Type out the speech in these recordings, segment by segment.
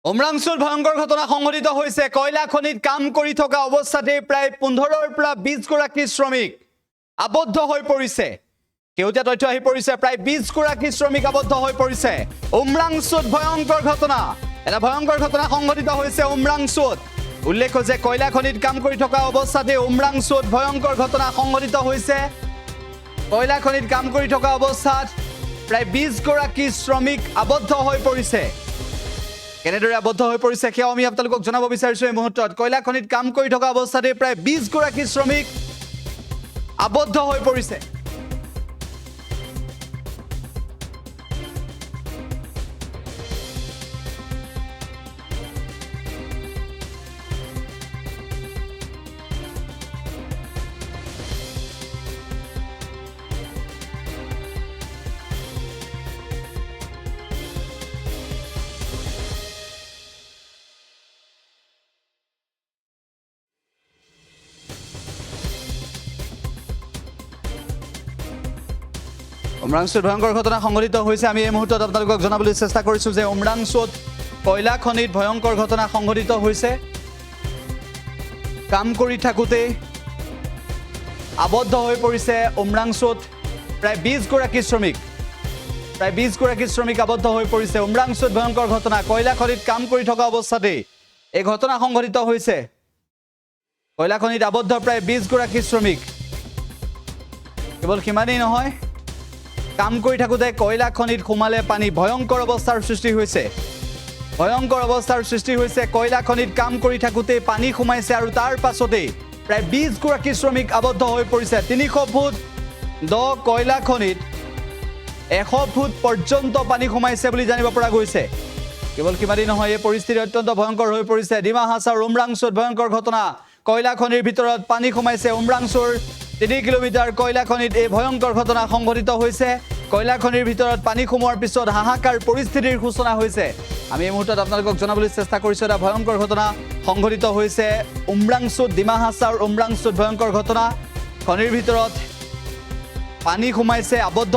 উমৰাংচুত ভয়ংকৰ ঘটনা সংঘটিত হৈছে কয়লা খনিত কাম কৰি থকা অৱস্থাতে প্ৰায় 15ৰ পৰা 20 গৰাকী শ্ৰমিক আবদ্ধ হৈ পৰিছে কেউটা তথ্য আহি পৰিছে প্ৰায় 20 গৰাকী শ্ৰমিক আবদ্ধ হৈ পৰিছে উমৰাংচুত ভয়ংকৰ ঘটনা এটা ভয়ংকৰ ঘটনা সংঘটিত হৈছে উমৰাংচুত উল্লেখ যে কয়লা খনিত কাম কৰি থকা অৱস্থাতে উমৰাংচুত ভয়ংকৰ ঘটনা সংঘটিত হৈছে কয়লা খনিত কাম কৰি থকা অৱস্থাত প্ৰায় 20 গৰাকী শ্ৰমিক আবদ্ধ হৈ পৰিছে কেনেদৰে আবদ্ধ হৈ পৰিছে সেয়া আমি আপোনালোকক জনাব বিচাৰিছো এই মুহূৰ্তত কয়লা খনিত কাম কৰি থকা অৱস্থাতে প্ৰায় 20 গৰাকী শ্ৰমিক আবদ্ধ হৈ পৰিছে উমৰাংচুত ভয়ংকৰ ঘটনা সংঘটিত হৈছে আমি এই মুহূৰ্তত আপোনালোকক জনাবলৈ চেষ্টা কৰিছো যে উমৰাংচুত কয়লা খনিত ভয়ংকৰ ঘটনা সংঘটিত হৈছে কাম কৰি থাকোতে আবদ্ধ হৈ পৰিছে উমৰাংচুত প্ৰায় 20 গৰাকী শ্ৰমিক আবদ্ধ হৈ পৰিছে উমৰাংচুত ভয়ংকৰ ঘটনা কয়লা খনিত কাম কৰি থকা অৱস্থাতে এই ঘটনা সংঘটিত হৈছে কয়লা খনিত আবদ্ধ প্ৰায় 20 গৰাকী শ্ৰমিক কেৱল সিমানেই নহয় কাম কৰি থাকোতে কয়লা খনিত সোমালে পানী ভয়ংকৰ অৱস্থাৰ সৃষ্টি হৈছে কয়লা খনিত কাম কৰি থাকোতে পানী সোমাইছে আৰু তাৰ পাছতে প্ৰায় 20 গৰাকী শ্ৰমিক আবদ্ধ হৈ পৰিছে 300 ফুট দ কয়লা খনিত 100 ফুট পৰ্যন্ত পানী সোমাইছে বুলি জানিব পৰা গৈছে কেৱল কিমানেই নহয় এই পৰিস্থিতি অত্যন্ত ভয়ংকৰ হৈ পৰিছে ডিমা হাছাৰ উমৰাংচুত ভয়ংকৰ ঘটনা কয়লা খনিৰ ভিতৰত পানী সোমাইছে উমৰাংচুৰ 3 কিলোমিটাৰ কয়লা খনিত এই ভয়ংকৰ ঘটনা সংঘটিত হৈছে কয়লা খনিৰ ভিতৰত পানী সোমোৱাৰ পিছত হাহাকাৰ পৰিস্থিতিৰ সূচনা হৈছে আমি এই মুহূৰ্তত আপোনালোকক জনাবলৈ চেষ্টা কৰিছো এটা ভয়ংকৰ ঘটনা সংঘটিত হৈছে উমৰাংচুত ডিমা হাছাৰ উমৰাংচুত ভয়ংকৰ ঘটনা খনিৰ ভিতৰত পানী সোমাইছে আবদ্ধ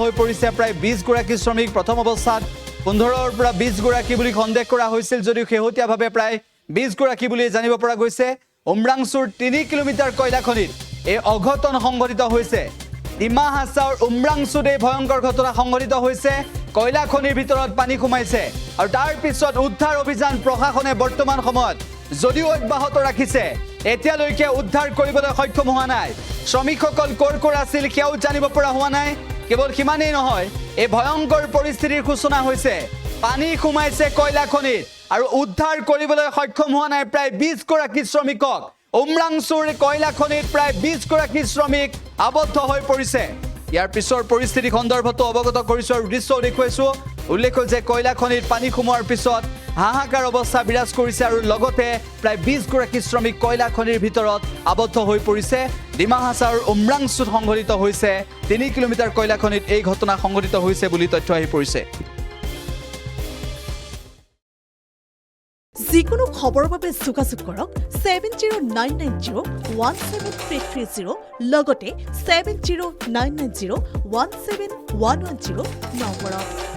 হৈ পৰিছে প্ৰায় 20 গৰাকী শ্ৰমিক প্ৰথম অৱস্থাত 15ৰ পৰা 20 গৰাকী বুলি সন্দেহ কৰা হৈছিল যদিও শেহতীয়াভাৱে প্ৰায় 20 গৰাকী বুলি জানিব পৰা গৈছে উমৰাংচুৰ 3 কিলোমিটাৰ কয়লা খনিত এই অঘটন সংঘটিত হৈছে ডিমা হাছাৰ উমৰাংচুত এই ভয়ংকৰ ঘটনা সংঘটিত হৈছে কয়লা খনিৰ ভিতৰত পানী সোমাইছে আৰু তাৰ পিছত উদ্ধাৰ অভিযান প্ৰশাসনে বৰ্তমান সময়ত যদিও অব্যাহত ৰাখিছে এতিয়ালৈকে উদ্ধাৰ কৰিবলৈ সক্ষম হোৱা নাই শ্ৰমিকসকল ক'ৰ আছিল সেয়াও জানিব পৰা হোৱা নাই কেৱল সিমানেই নহয় এই ভয়ংকৰ পৰিস্থিতিৰ সূচনা হৈছে পানী সোমাইছে কয়লা খনিত আৰু উদ্ধাৰ কৰিবলৈ সক্ষম হোৱা নাই প্ৰায় 20 গৰাকী শ্ৰমিকক উমৰাংচুৰ কয়লা খনিত প্ৰায় 20 গৰাকী শ্ৰমিক আবদ্ধ হৈ পৰিছে ইয়াৰ পিছৰ পৰিস্থিতি সন্দৰ্ভত অৱগত কৰিছো আৰু দৃশ্য দেখুৱাইছো উল্লেখ যে কয়লা খনিত পানী সোমোৱাৰ পিছত হাহাকাৰ অৱস্থা বিৰাজ কৰিছে আৰু লগতে প্ৰায় 20 গৰাকী শ্ৰমিক কয়লা খনিৰ ভিতৰত আবদ্ধ হৈ পৰিছে ডিমা হাছাৰ উমৰাংচুত সংঘটিত হৈছে 3 কিলোমিটাৰ কয়লা খনিত এই ঘটনা সংঘটিত হৈছে বুলি তথ্য আহি পৰিছে যিকোনো খবৰৰ বাবে যোগাযোগ কৰক 7099017330 লগতে 7099017110 নম্বৰত